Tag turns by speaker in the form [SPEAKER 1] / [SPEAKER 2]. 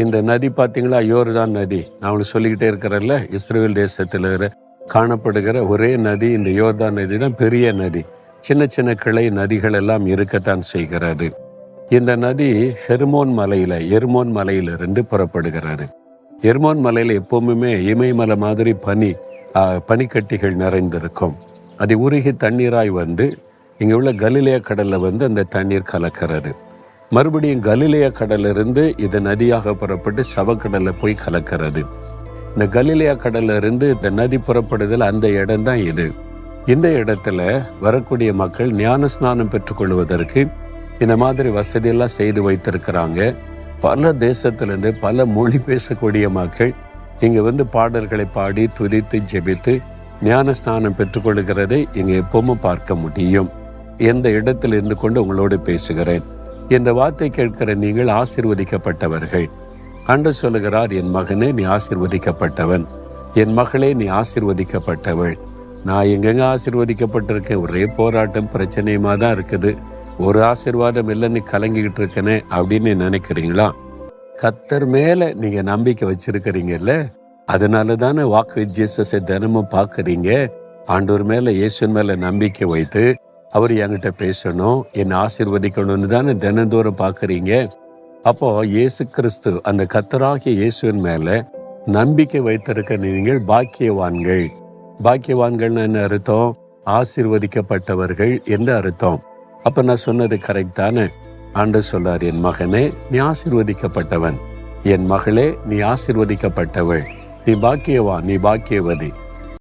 [SPEAKER 1] இந்த நதி பார்த்தீங்களா, யோர்தான் நதி. நான் உங்களுக்கு சொல்லிக்கிட்டே இருக்கிறேன்ல, இஸ்ரேல் தேசத்தில் காணப்படுகிற ஒரே நதி இந்த யோர்தான் நதி தான் பெரிய நதி. சின்ன சின்ன கிளை நதிகள் எல்லாம் இருக்கத்தான் செய்கிறது. இந்த நதி எர்மோன் மலையிலிருந்து புறப்படுகிறது. எர்மோன் மலையில் எப்பவுமே இமயமலை மாதிரி பனிக்கட்டிகள் நிறைந்திருக்கும். அது உருகி தண்ணீராய் வந்து இங்கே உள்ள கலிலேயா கடலில் வந்து அந்த தண்ணீர் கலக்கிறது. மறுபடியும் கலிலேயா கடலிருந்து இது நதியாக புறப்பட்டு சவக்கடலில் போய் கலக்கிறது. இந்த கலிலேயா கடல்ல இருந்து இந்த நதி புறப்படுதல் அந்த இடம் தான் இது. இந்த இடத்துல வரக்கூடிய மக்கள் ஞான ஸ்நானம் பெற்றுக்கொள்வதற்கு இந்த மாதிரி வசதியெல்லாம் செய்து வைத்திருக்கிறாங்க. பல தேசத்திலிருந்து பல மொழி பேசக்கூடிய மக்கள் இங்கே வந்து பாடல்களை பாடி துதித்து ஜெபித்து ஞான ஸ்நானம் பெற்றுக்கொள்கிறதை இங்கே எப்பவும் பார்க்க முடியும். எந்த இடத்தில் இருந்து கொண்டு உங்களோடு பேசுகிறேன். இந்த வார்த்தை கேட்கிற நீங்கள் ஆசீர்வதிக்கப்பட்டவர்கள். ஆண்டவர் சொல்லுகிறார், என் மகனே நீ ஆசீர்வதிக்கப்பட்டவன், என் மகளே நீ ஆசீர்வதிக்கப்பட்டவள். நான் எங்கெங்க ஆசீர்வதிக்கப்பட்டிருக்கேன், ஒரே போராட்டம் பிரச்சனையுமா தான் இருக்குது, ஒரு ஆசீர்வாதம் இல்லைன்னு கலங்கிக்கிட்டு இருக்கனே அப்படின்னு நினைக்கிறீங்களா? கர்த்தர் மேல நீங்க நம்பிக்கை வச்சிருக்கிறீங்கல்ல, அதனால தானே வாக் வித் ஜீசஸை தினமும் பார்க்குறீங்க. ஆண்டவர் மேல, இயேசுவின் மேல நம்பிக்கை வைத்து அவர் என்கிட்ட பேசணும், என்னை ஆசீர்வதிக்கணும்னு தானே தினந்தோறும் பார்க்குறீங்க. அப்போ இயேசு கிறிஸ்து, அந்த கர்த்தராகிய இயேசுவின் மேல நம்பிக்கை வைத்திருக்க நீங்கள் பாக்கியவான்கள். பாக்கியவான்கள்னு என்ன அர்த்தம்? ஆசீர்வதிக்கப்பட்டவர்கள் என்று அர்த்தம். அப்ப நான் சொன்னது கரெக்ட் தானே? ஆண்டவர் சொல்றார், என் மகனே நீ ஆசீர்வதிக்கப்பட்டவன், என் மகளே நீ ஆசீர்வதிக்கப்பட்டவள், நீ பாக்கியவான், நீ பாக்கியவதி.